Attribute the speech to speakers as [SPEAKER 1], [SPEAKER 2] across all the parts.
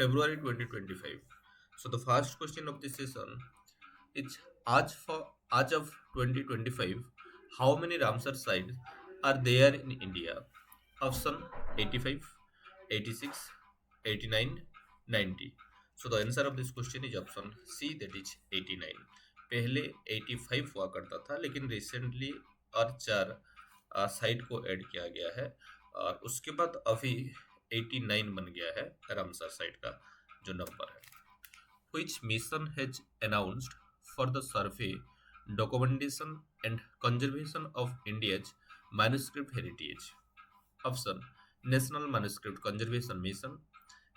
[SPEAKER 1] February 2025. So the first question of this session is आज of 2025, how many Ramsar sites are there in India? Option 85, 86, 89, 90. So the answer of this question is option C, that is 89. पहले 85 हुआ करता था, लेकिन recently और चार site को add किया गया है और उसके बाद अभी 89 बन गया है रामसर साइट का जो नंबर है. Which mission has announced for the survey, documentation and conservation of India's manuscript heritage? Option: National Manuscript Conservation Mission,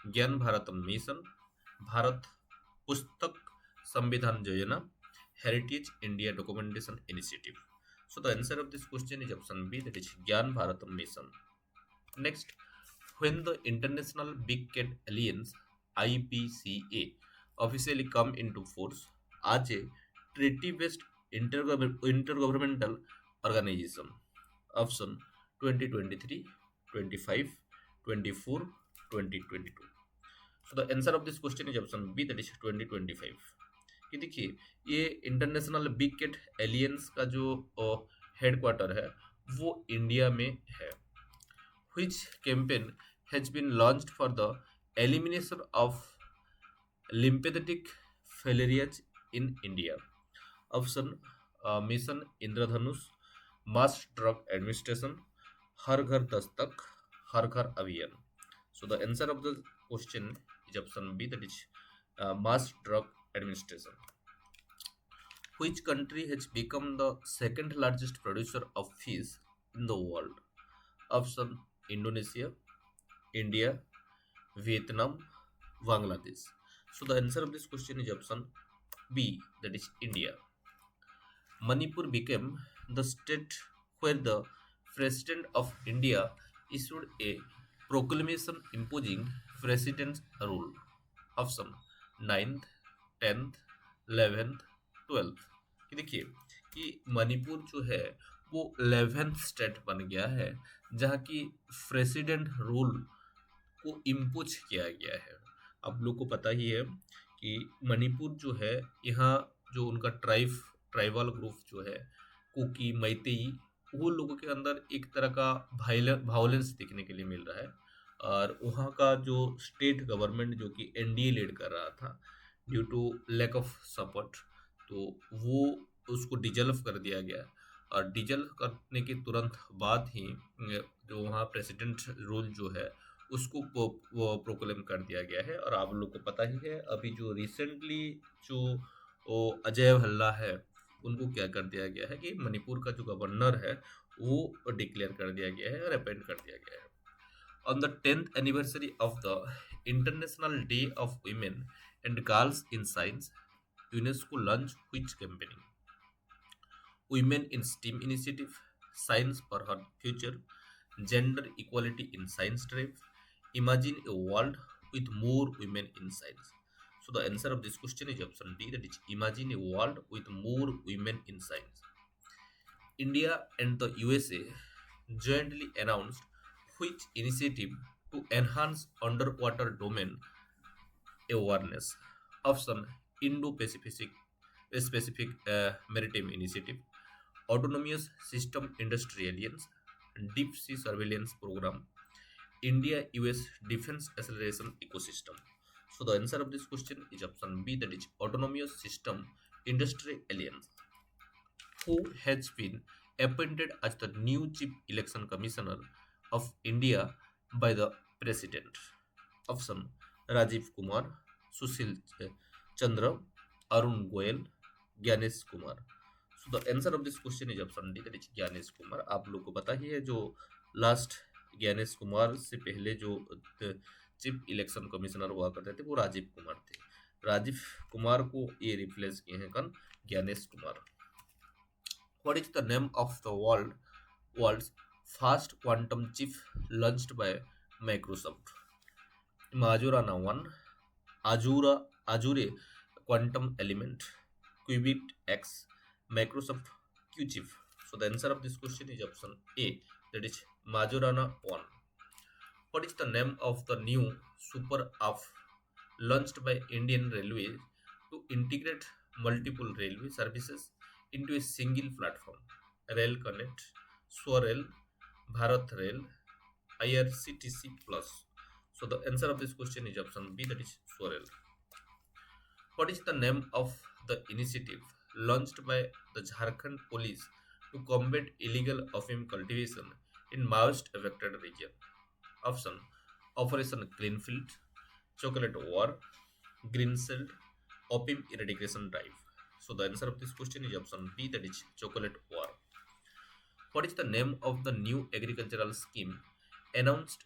[SPEAKER 1] ज्ञान भारतम मिशन, भारत पुस्तक संविधान योजना, Heritage India Documentation Initiative. So the answer of this question is option B, that is Gyan Bharatam mission. Next, when the International Big Cat Alliance (IBCA) officially come into force as a treaty-based intergovernmental organization. Option 2023, 25, 24, 2022. So the answer of this question is option B, that is 2025. कि देखिए, ये international big cat aliens का जो headquarter है वो India में है. Which campaign has been launched for the elimination of lymphatic filariasis in India? Option: mission Indradhanush, mass drug administration, Har Ghar Dastak, हर घर अभियान. So the answer of the question is option B, that is mass drug administration. Which country has become the second largest producer of fish in the world? Option: Indonesia, India, Vietnam, Bangladesh. So the answer of this question is option B, that is India. Manipur became the state where the President of India issued a proclamation imposing president's rule. Option: 9th, 10th, 11th, 12th. कि देखिए कि मणिपुर जो है वो 11th state बन गया है जहाँ की प्रेसिडेंट रूल को इम्पोज किया गया है. आप लोग को पता ही है कि मणिपुर जो है, यहाँ जो उनका ट्राइबल ग्रुप जो है, कुकी, मैतेई, वो लोगों के अंदर एक तरह का वायलेंस देखने के लिए मिल रहा है. और वहाँ का जो स्टेट गवर्नमेंट जो कि एनडीए लीड कर रहा था, due to lack of support, तो वो उसको डिजल्व कर दिया गया. और डिजल्व करने के तुरंत बाद ही जो वहाँ प्रेसिडेंट रूल जो है उसको वो प्रोक्लेम कर दिया गया है. और आप लोग को पता ही है अभी जो रिसेंटली जो वो अजय भल्ला है उनको क्या कर दिया गया है कि मणिपुर का जो गवर्नर है वो डिक्लेयर कर दिया गया है और अपॉइंट कर दिया गया है. On the 10th anniversary of the International Day of Women and Girls in Science, UNESCO launched which campaign? Women in STEAM Initiative, Science for Her Future, Gender Equality in Science Drive, Imagine a World with More Women in Science. So the answer of this question is option D, that is Imagine a World with More Women in Science. India and the USA jointly announced which initiative to enhance underwater domain awareness? Option: Indo-Pacific Specific Maritime Initiative, Autonomous System Industry Alliance, Deep Sea Surveillance Program, India-US Defense Acceleration Ecosystem. So the answer of this question is option B, that is Autonomous System Industry Alliance. Who has been appointed as the new Chief Election Commissioner of India by the President? Option: Rajiv Kumar, Sushil Chandra, Arun Goyal, Gyanesh Kumar. So the answer of this question is option D, that is Gyanesh Kumar. आप लोग को पता ही है जो last Gyanesh Kumar से पहले जो chief election commissioner हुआ करते थे वो राजीव कुमार थे. राजीव कुमार को ये रिप्लेस किए हैं कौन? Gyanesh Kumar. What is the name of the world's first quantum chip launched by Microsoft? Majorana 1, Azure Quantum Element, Qubit X, Microsoft Q chip. So the answer of this question is option A, that is Majorana 1. What is the name of the new super app launched by Indian Railways to integrate multiple railway services into a single platform. Rail Connect, Swarel, Bharat Rail, IRCTC Plus. So the answer of this question is option B, that is Swarel. What is the name of the initiative launched by the Jharkhand police to combat illegal opium cultivation in Maoist affected region? Option: Operation Greenfield, Chocolate War, Green Shield, Opium Eradication Drive. So the answer of this question is option B, that is Chocolate War. What is the name of the new agricultural scheme announced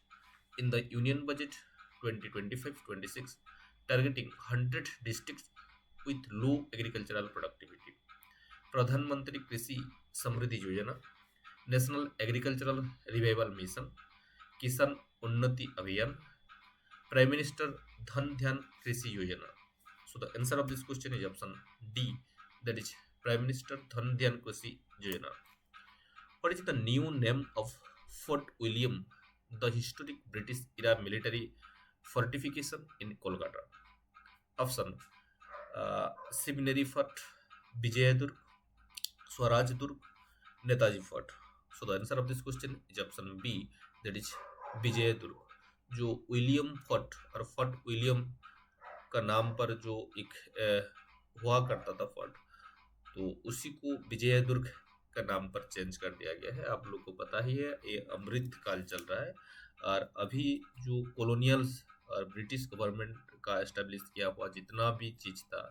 [SPEAKER 1] in the Union Budget 2025-26 targeting 100 districts with low agricultural productivity? Pradhan Mantri Krishi Samriddhi Yojana, National Agricultural Revival Mission, Kisan Unnati Abhiyan, Prime Minister Dhan Dhyan Krishi Yojana. So the answer of this question is option D, that is Prime Minister Dhan Dhyan Krishi Yojana. What is the new name of Fort William, the historic British era military fortification in Kolkata? Option: Seminary Fort, Vijayadurg, Swaraj Durg, Netaji Fort. So the answer of this question is option B, that is Vijaydurg. जो William fort और fort William का नाम पर जो एक हुआ करता था फोर्ट, तो उसी को विजयदुर्ग का नाम पर चेंज कर दिया गया है. आप लोग को पता ही है ये अमृत काल चल रहा है और अभी जो कॉलोनियल्स और ब्रिटिश गवर्नमेंट का एस्टेब्लिश किया हुआ जितना भी चीज़ था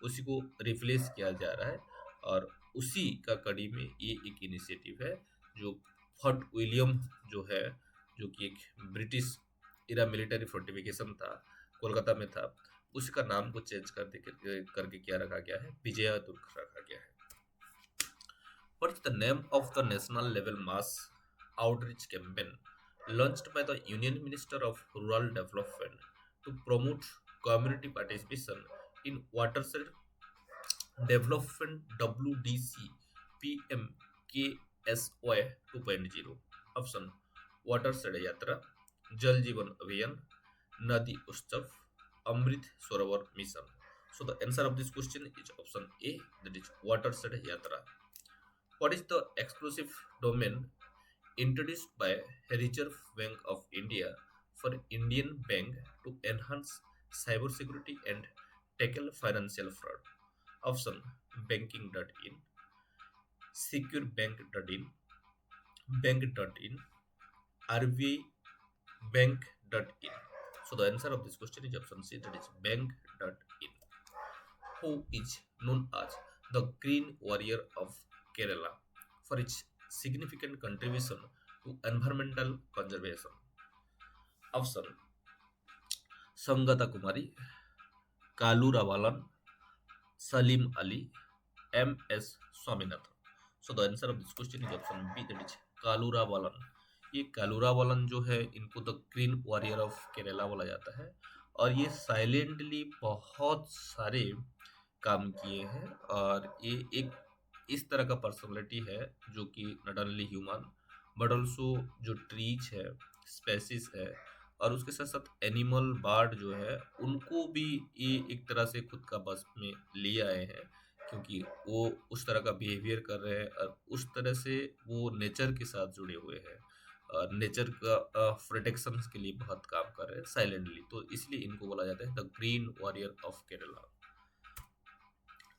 [SPEAKER 1] उसी को रिप्लेस किया जा रहा है और उसी का कड़ी में ये एक इनिशिएटिव है जो फोर्ट विलियम जो है, जो कि एक ब्रिटिश इरा मिलिट्री फोर्टिफिकेशन था, कोलकाता में था, उसका नाम को चेंज करके क्या रखा गया है, विजयदुर्ग रखा गया है. What is the name of the national level mass outreach campaign launched by the Union Minister of Rural Development to promote community participation in watershed development WDC PMKSY 2.0? Option: watershed yatra, जल जीवन अभियान, नदी उत्सव, Amrit Sarovar mission. So the answer of this question is option A, that is watershed yatra. What is the exclusive domain introduced by Reserve Bank of India for Indian Bank to enhance cybersecurity and tackle financial fraud? Option: banking.in, securebank.in, bank.in, RBI bank.in. So the answer of this question is option C, that is bank.in. Who is known as the Green Warrior of Kerala for its significant contribution to environmental conservation? Option: Sangata Kumari, Kalu Ravalan, Salim Ali, M.S. Swaminathan. So the answer of this question is option B, that is कालूरा वालन. ये कालूरा वालन जो है इनको the green warrior of Kerala बोला जाता है और ये साइलेंटली बहुत सारे काम किए हैं और ये एक इस तरह का पर्सनालिटी है जो कि not only human but also जो ट्रीज है, स्पेसिस है और उसके साथ साथ एनिमल बर्ड जो है उनको भी ये एक तरह से खुद का बस में ले आए हैं क्योंकि वो उस तरह का बिहेवियर कर रहे हैं और उस तरह से वो नेचर के साथ जुड़े हुए हैं और नेचर का प्रोटेक्शन के लिए बहुत काम कर रहे हैं साइलेंटली, तो इसलिए इनको बोला जाता है the green warrior of Kerala.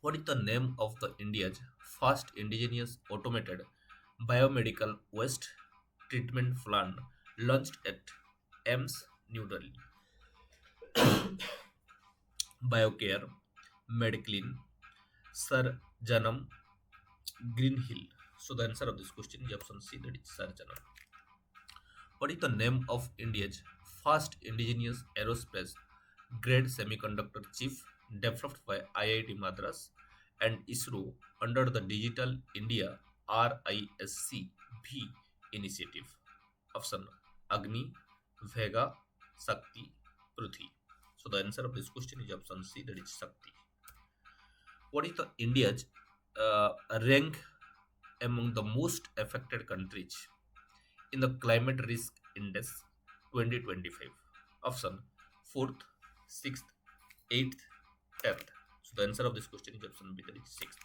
[SPEAKER 1] What is the name of the India's first indigenous automated biomedical waste treatment plant launched at AIMS New Delhi? BioCare, MedClean, Sir Janam, Green Hill. So the answer of this question is option C, that is Sir Janam. What is the name of India's first indigenous aerospace grade semiconductor chip developed by IIT Madras and ISRO under the Digital India RISC V initiative? Option: Agni, Vega, Shakti, Prithvi. So the answer of this question is option C, that is Shakti. What is the India's rank among the most affected countries in the climate risk index 2025? Option: 4th, 6th, 8th, 10th. So the answer of this question is option B, that is 6th.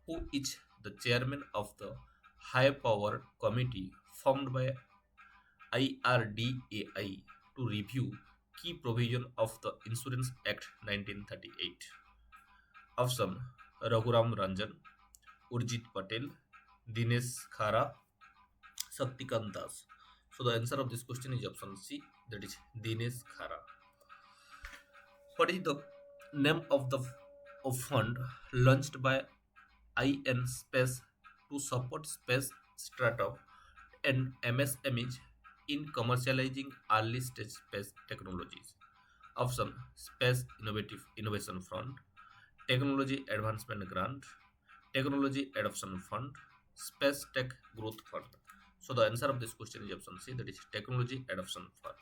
[SPEAKER 1] Who is the chairman of the High Power Committee formed by IRDAI to review key provision of the Insurance Act 1938? Option: Raghuram Ranjan, Urjit Patel, Dinesh Khara, Shaktikant Das. So the answer of this question is option C, that is Dinesh Khara. What is the name of the fund launched by IN Space to support space startup and MSMEs in commercializing early stage space technologies? Option: Space Innovative Innovation Fund, Technology Advancement Grant, Technology Adoption Fund, Space Tech Growth Fund. So the answer of this question is option C, that is Technology Adoption Fund.